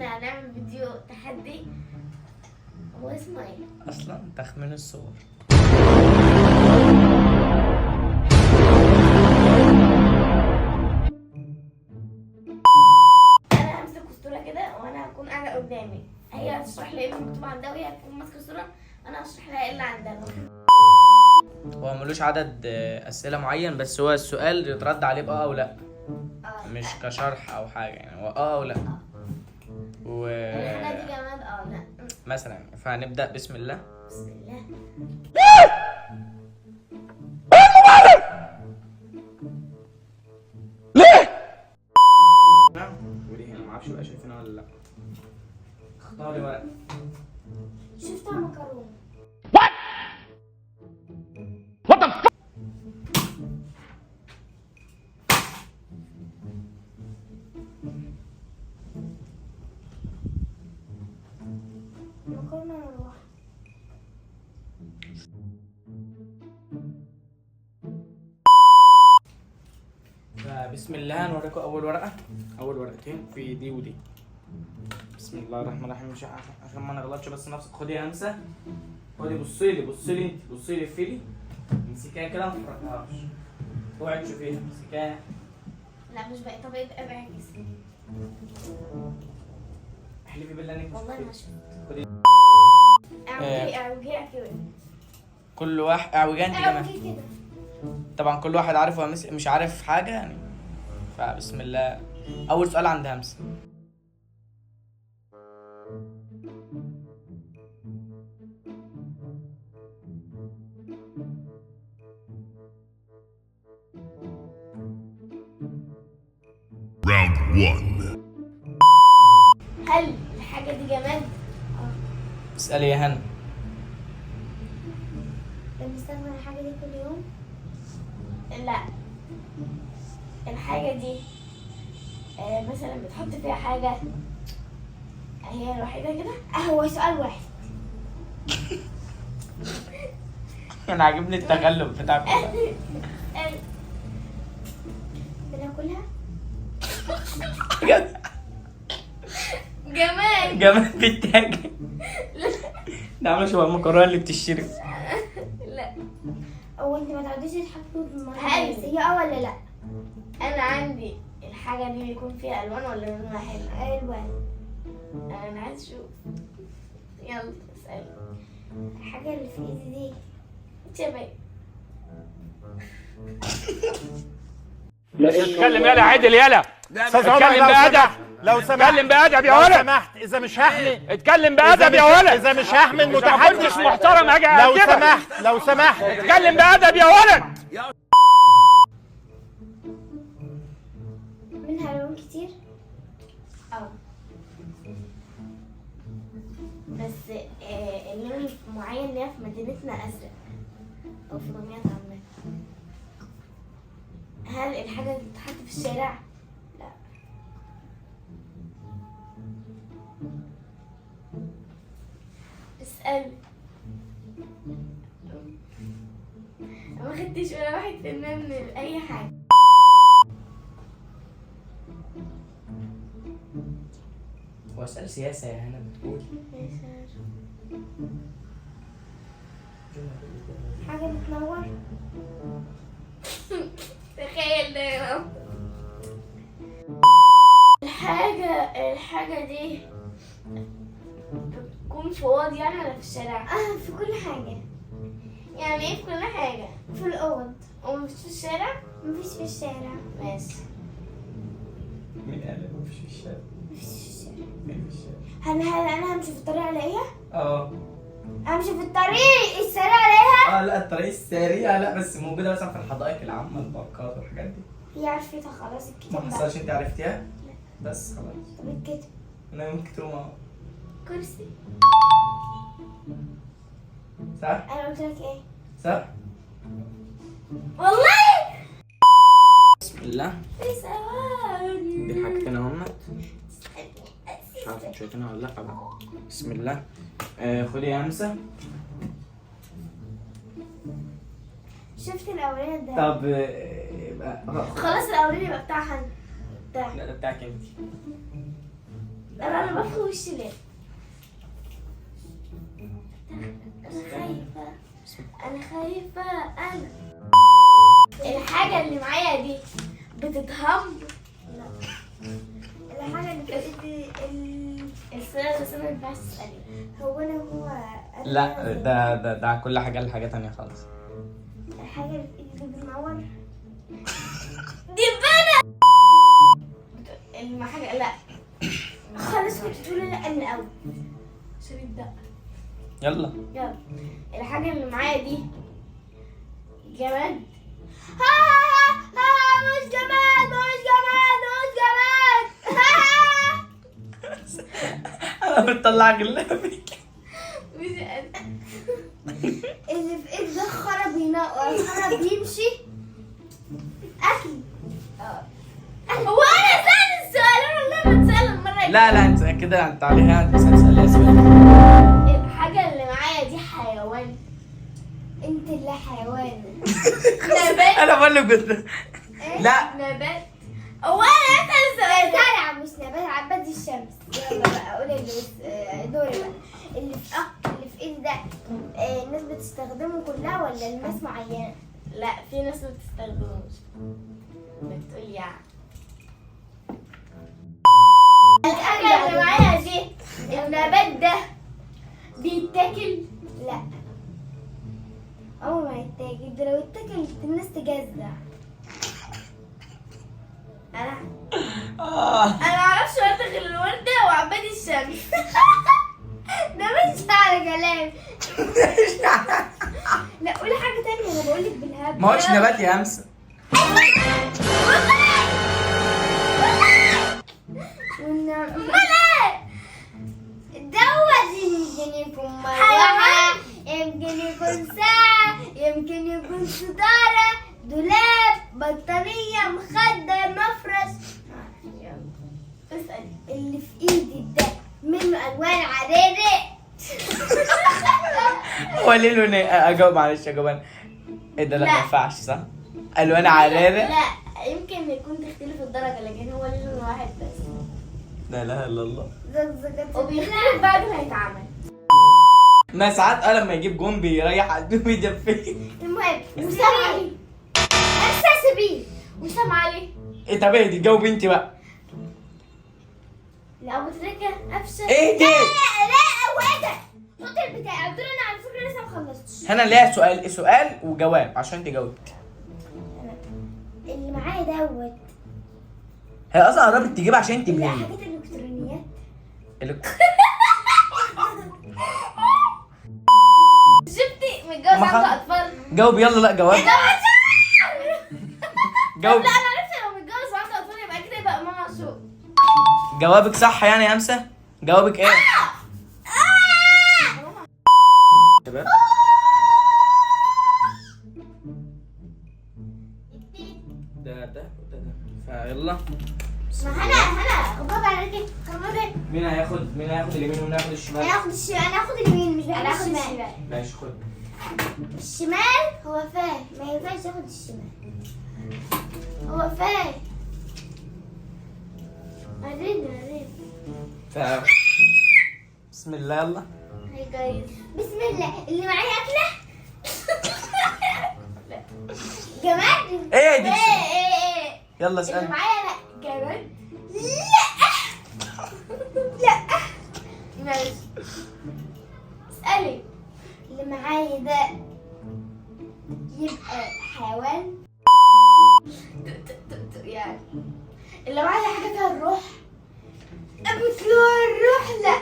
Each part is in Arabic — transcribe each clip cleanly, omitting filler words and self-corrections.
احنا هنعمل فيديو تحدي. هو اسمه ايه؟ اصلا تخمين الصور. انا همسك الصورة كده وانا هكون قاعدة قدامي، هي هتشرح لي ايه اللي مكتوب عندها وهي هتكون ماسكة الصورة، انا هشرح لها ايه اللي عندها. هو ملوش عدد اسئله معين، بس هو السؤال يترد عليه باه او لا، مش كشرح او حاجه، يعني هو او لا. و الحاجة دي جماد لا مثلا فهنبدا بسم الله. بسم الله. ودي هنا معرفش بقى شايفينها ولا لا. اختاري ورقه. شفتها مكرونة. مكرونة مروحة. بسم الله هنوريكم اول ورقه، اول ورقتين في دي ودي. بسم الله الرحمن الرحيم. مش عشان ما نغلطش بس نفسك. خدي يا انسه، خدي بصي لي انت، بصي لي في دي، امسكيها كده ما تفرقهاش، اوعي تشوفيها، امسكيها. لا مش باقي. طب ابقى بعكس. احلفي بالله انك والله ما شفتيها. شفت. خدي. اعوجيها كده. كل واحد اعوجان انت كمان. اعوجي كده. طبعا كل واحد عارف مش عارف حاجه يعني. فبسم الله. اول سؤال عند همسه. Round 1. هل الحاجة دي جماد؟ اسالي يا هنا. بنستخدم الحاجة دي كل يوم؟ لا. الحاجة دي مثلا بتحط فيها حاجة، هي الوحيدة كده؟ هو سؤال واحد. انا عاجبني التغلب بتاعك. بناكلها؟ جماد. جماد. جماد بيتاكل. ده عامله شبه المكرونه اللي بتشتري. لا. هو انت ما تعوديش تحطوا المرة هل بس هي ولا لا؟ انا عندي الحاجة دي بيكون فيها الوان ولا لون واحد؟ الوان. انا عايز اشوف. يلا اسأل. الحاجة اللي في ايدي دي شبه. اتكلم يلا عدل يلا. اتكلم بأدب. لو سمحت اتكلم بأدب يا لو ولد. سمحت اذا مش هحمل اتكلم بأدب يا ولد. اذا مش هحمل إذا ما متحدث كنتش محترم اجي لو أكتبك. سمحت لو سمحت اتكلم بأدب يا ولد. منها لون كتير. بس اللون المعين اللي هي في مدينتنا ازرق او في دمياط عامة. هل الحاجة دي بتتحط في الشارع؟ لا. اسأل. ما خدتش ولا واحد في المية من اي حاجة. هو اسال سياسه يا هنا بتقول. حاجة بتنور. تخيل ده. الحاجة دي بتكون في اوض يعني ولا في الشارع؟ في كل حاجة. يعني ايه في كل حاجة؟ في الأوض. ومش في الشارع؟ مفيش في الشارع. ماشي. مين قال مفيش في الشارع؟ مفيش في الشارع. فين في الشارع؟ هل أنا همشي في الطريق ألاقيها؟ اه. همشي في الطريق السريع ألاقيها؟ لا الطريق السريع لا، بس موجوده مثلا في الحدائق العامه، الباركات والحاجات دي. هي عرفتها خلاص الكتاب ما بقى. حصلش انت عرفتيها؟ بس خلاص. طب الكتاب. انا ممكن تقوم اهو. كرسي. صح؟ أنا قلت لك إيه؟ صح؟ والله بسم الله. في ثواني. دي حاجتين اهمت. مش عارف انتوا شايفينها ولا لا بقى. بسم الله. خدي يا همسه. شفت الأولاني ده؟ طب يبقى خلاص الاولاني يبقى بتاعها انت. لا ده بتاعك انت. انا بفخ وشي ليه؟ انا خايفة انا الحاجة اللي معايا دي بتتهم. الحاجة اللي في ايدي السؤال بس انا ما ينفعش تسألي. هو لا ده كل حاجه لحاجه تانية خالص. الحاجة اللي في ايدي دي بتنور. دي بنا حاجة لا خلاص كنت تقولي لا من الأول. شريط دقة. يلا يلا الحاجة اللي معايا دي جماد. مش جماد مش جماد مش جماد. انا بتطلع غلابي. مش أنا. اللي في ايدي ده خرا بينقر، الخرا بيمشي. أكل. هو انا سأل السؤال انا والله بتسأل المرة لا انت كده انت عليها تسال يا اسماء. الحاجة اللي معايا دي حيوان. انت اللي حيوان. نبات. انا بقول لك كنت لا نبات. هو انا اسأل السؤال ده. زرع مش نبات، عباد الشمس. يلا بقى قولي دوري بقى. اللي في ايدي ده الناس بتستخدمه كلها ولا الناس معينة؟ لا في ناس ما بتستخدموش. بتقول يعني الحاجة اللي معايا دي النبات ده بيتاكل. لا عمره ما يتاكل، ده لو اتاكل الناس تجزع. انا معرفش وردة غير الوردة وعباد الشمس. ده مش على كلام. لا قولي حاجة تانية، انا بقولك بالهبل. ما هوش نبات يا امس. دوت يمكن يكون مروحة، يمكن يكون ساعة، يمكن يكون ستارة، دولاب، بطانية، مخدة، مفرش. اسألي. اللي في ايدي ده منه الوان عريرة. هو ليه لون اجاوب معلش اجاوب انا. ايه ده لا ما ينفعش صح؟ الوان عريرة. لا يمكن يكون تختلف الدرجة لكن هو ليه لون واحد بس. لا اله الا الله. زغزغت. وبيختلف بعد ما يتعمل. ما ساعات لما يجيب جون بيريح قلبه ويدفيه. المهم وسام علي. احساس بيه. وسام علي. ايه طب اهدي جاوب انت بقى. لا ابو تريكة افشل. اهدي. لا واحدة. حط البتاع. قلت له انا على فكرة لسه ما خلصتش. هنا ليها سؤال وجواب عشان انت جاوبت. اللي معايا دوت هي اصلا قربت تجيب عشان انت اللي بنين. حاجات الالكترونيات. شفتي متجوز ما عنده خ- اطفال. جاوب يلا لا جواب. جاوب لا انا عرفت لو متجوز وعنده اطفال يبقى كده يبقى ماما شو. جوابك صح يعني يا امسه؟ جوابك ايه؟ شباب ده فيلا ما هنا بابا عليك كمان. مين هياخد اليمين ومين هياخد الشمال؟ انا هاخد اليمين مش انا بحب اخد الشمال. الشمال. ماشي خد. الشمال هو فاهم، ما ينفعش ياخد الشمال. هو فاهم. وريني. ف بسم الله يلا. هاي جايز. بسم الله. اللي معايا اكله. جماد. ايه دي؟ ايه يلا اللي اسال. معايا جماد. لا ماشي اسألي. اللي معايا ده يبقى حيوان. يعني اللي معايا حاجة فيها الروح. ابو الروح. لا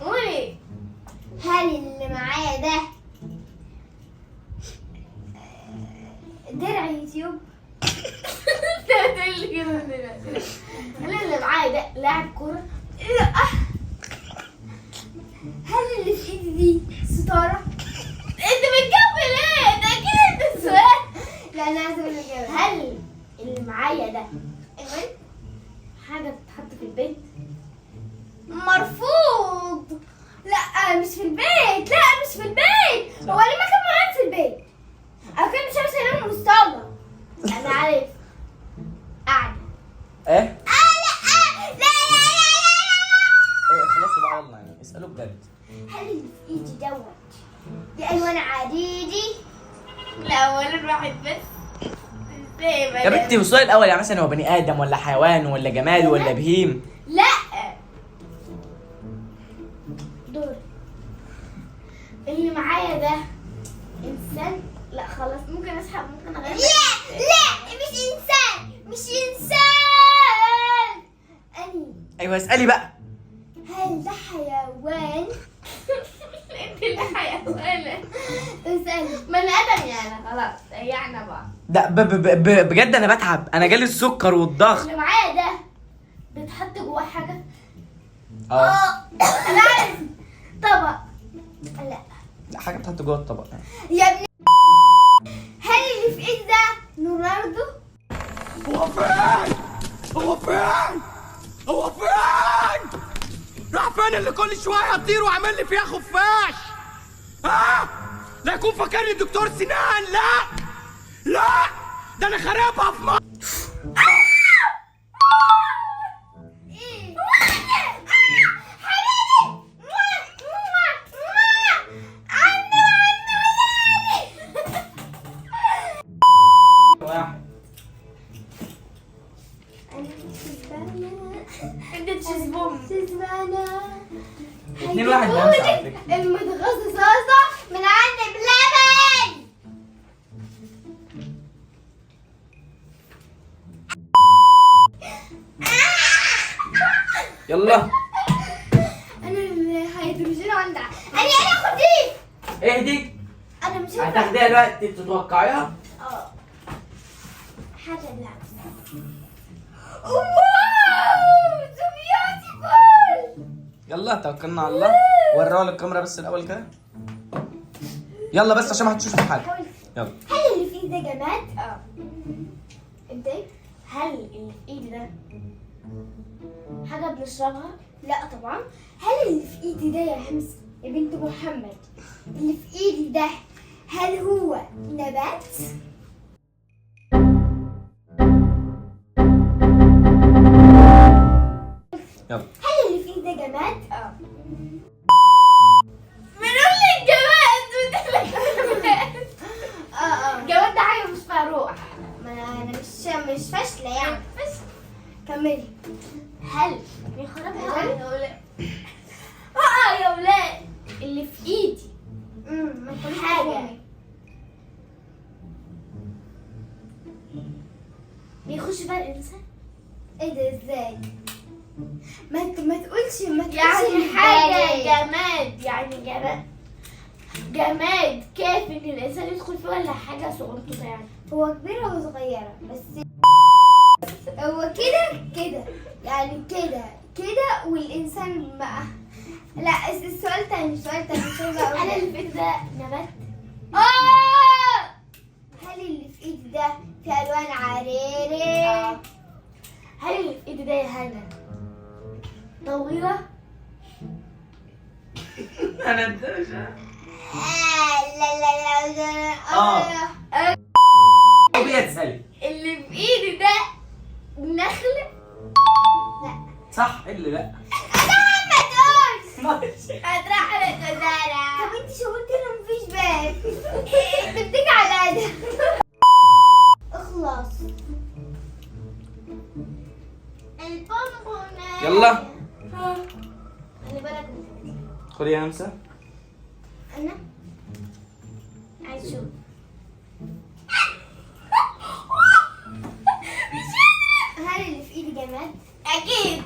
قولي. هل اللي معايا ده درع يوتيوب؟ تقولي كده دلوقتي. هل اللي معايا ده لاعب كورة؟ لا. هل اللي في ايدي دي ستارة؟ انت بتجاوبي ليه؟ ده اكيد انت السؤال. لا انا عايزه اقول الاجابه. هل اللي معايا ده حاجة بتتحط في البيت؟ مرفوض. لا مش في البيت. لا مش في البيت. هو ليه ما كان معانا في البيت؟ اكيد مش عارف سلام المستوى. انا عارف. قاعدة. ايه؟ لا ليه يا بنتي والسؤال الاول يعني مثلا هو بني ادم ولا حيوان ولا جماد ولا بهيم؟ لا دور. اللي معايا ده انسان. لا خلاص ممكن اسحب، ممكن اغير. لا مش انسان، مش انسان. اني ايوه اسالي بقى. هل ده حيوان؟ انت اللي حيوانة. اسألي. بني ادم يعني خلاص ريحنا بعض. ده بجد انا بتعب، انا جالي السكر والضغط. اللي معايا ده بتحط جواه حاجة. اه انا عارف. طبق. لا لا حاجه بتحط جوه الطبق. يا ابني. هل اللي في ايد ده رونالدو؟ هو فين؟ هو فين؟ هو فين؟ راح فين اللي كل شويه يطير وعامل لي فيها خفاش؟ ها؟ لا يكون فاكرني دكتور سنان. لا لا، ده انا خرابها في مصر. واحد. انت تشزبهم. كسبانة. 2-1 لمسة على فكرة. المتغصصة من عند بلبن. يلا انا الهيدروجين عندها. انا اخد دي. اهدي. انا مش هينفع. هتاخديها دلوقتي تتوقعيها. اه حاجة لابسة. واو so beautiful. يلا توكلنا على الله. وريها للكاميرا بس الاول كده. يلا بس عشان ما حدش يشوف حاجه. يلا. هل اللي في ايدي ده جماد؟ اه. انت هل اللي في ايدي ده حاجة بنشربها؟ لا طبعا. هل اللي في ايدي ده يا همس يا بنت محمد، اللي في ايدي ده هل هو نبات؟ يلا. هل اللي في ايدي ده جماد؟ اه. بنقول لك جماد بتقول لك اه الجماد ده حاجة مش فيها روح. ما انا مش فاشله يعني. بس كملي. هل بيخربها يا ولاد؟ يا ولاد اللي في ايدي ما تقوليش حاجة. أمي. بيخش بقى الانسان. ايه ده ازاي؟ ما تقولش يعني حاجة البداية. جماد، يعني جماد كافي ان الانسان يدخل فيه ولا حاجة صغنطوطة يعني؟ هو كبيرة وصغيرة بس هو كده يعني كده والإنسان بقى. لا السؤال تاني مش بقى. هل اللي في ايدي ده نبات؟ هل اللي في ايدي ده في ألوان عريري؟ هل اللي في ايدي ده يا هنا طويلة؟ انا الدوشة. لا طبيعي تسالي. اللي في ايدي ده نخل؟ صح اللي لا. ما تقولش. ماشي. هتروح على الجزارة. طب انت شو قلت له مفيش باب؟ انت بتيجي على ده. اخلص. البونبونة. يلا خلي بالك من خدي يا همسة. انا عايز شوف. هل اللي في ايدي جماد؟ اكيد.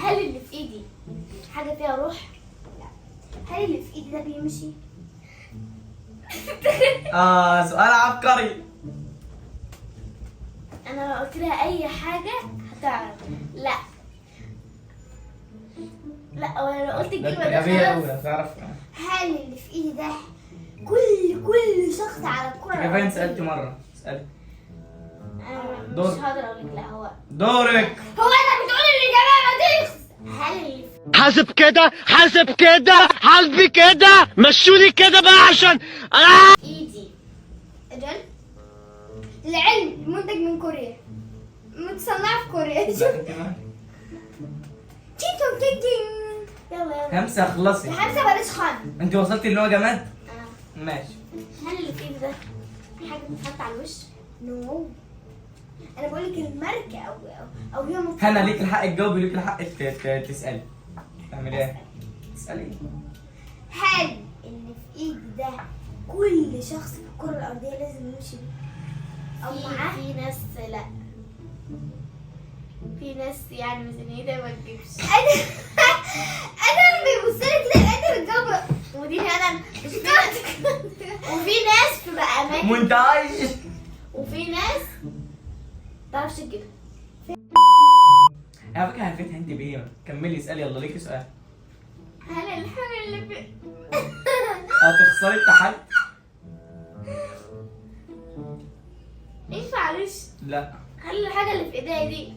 هل اللي في ايدي حاجة فيها روح؟ هل اللي في ايدي ده بيمشي؟ سؤال عبقري. انا لو قلت لها اي حاجة هتعرف. لا وانا لو قلت الكلمة ده خلاص. تعرف. هل اللي في ايدي ده كل شخص على الكرة كفاية سألتي مرة. اسألي. انا دور. مش هقدر اقول لك. لا هو دورك. هو انت بتقول ان الجماد ما تخس؟ هل اللي في حاسب كده، حاسب كده، حاسبي كده، مشولي كده بقى عشان ايدي اجل العلم منتج من كوريا، متصنع في كوريا. شوف تيتو تيتين. يلا همسة خلصي. الحمسة بلاش خان. انت وصلتي اللي هو جماد؟ آه. ماشي. هل اللي في ايدي ده حاجة بتتحط على الوش؟ نو انا بقول لك الماركه او هي هنا ليك الحق تجاوبي، ليك الحق تسالي. تعملي ايه؟ تسالي. هل اللي في ايدي ده كل شخص في الكره الارضيه لازم يمشي بيه او معاه؟ في ناس لا، في ناس يعني ميزانيتها ما تجيبش. انا بيبص لي كده انت بتجاوب ودي فعلا مش في ناس. وفي ناس في بقى اماكن، مونتاج. وفي ناس متعرفش تجيبها. على فكره عرفتها انت بايه؟ كملي اسالي، يلا ليكي سؤال. هل الحاجة اللي في هتخسري التحدي؟ ينفع معلش؟ لا. هل الحاجة اللي في ايديا دي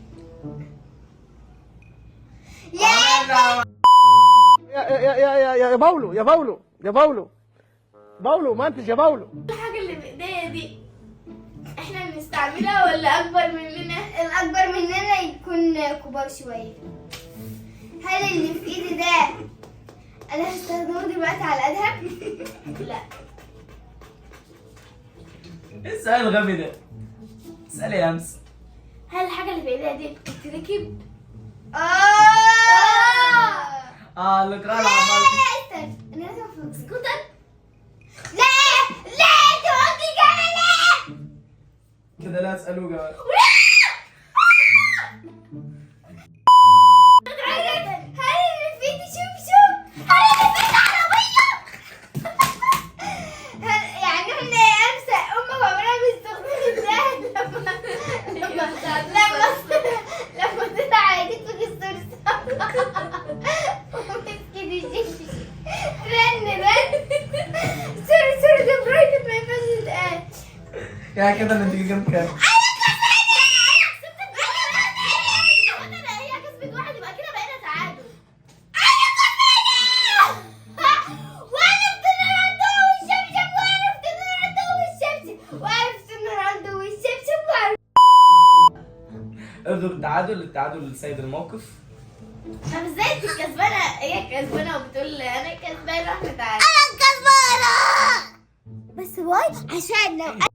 يا باولو يا باولو يا باولو باولو منتج يا باولو. الحاجة اللي في ايديا دي احنا بنستعملها ولا اكبر مننا؟ الاكبر مننا يكون كبار شويه. هل اللي في ايدي ده انا هستخدمه دلوقتي على الادهب؟ لا. ايه السؤال الغبي ده؟ اسالي يا امس. هل الحاجة اللي في ايديا دي بتتركب؟ اللقاء العمل. استنى انا لازم افهم. سكوتر؟ لا لا انت قلتي كده لا. كده لا اسالوه جواب. هل اللي في ايدي شوف هل اللي في ايدي عربيه؟ يعني احنا امس امك عمرها بيستخدموا ده لما طلع يديك في الصرصار ومسكت الشيش رن سوري ده برايفت ما ينفعش يتقال. يعني كده النتيجه كام كام؟ هي كسبت واحد، يبقى كده بقينا تعادل. ارضوا بالتعادل، التعادل سيد الموقف. طب ازاي انت كسبانه؟ هي كسبانه وبتقول انا كسبانه واحنا تعادل. بس واي عشان لو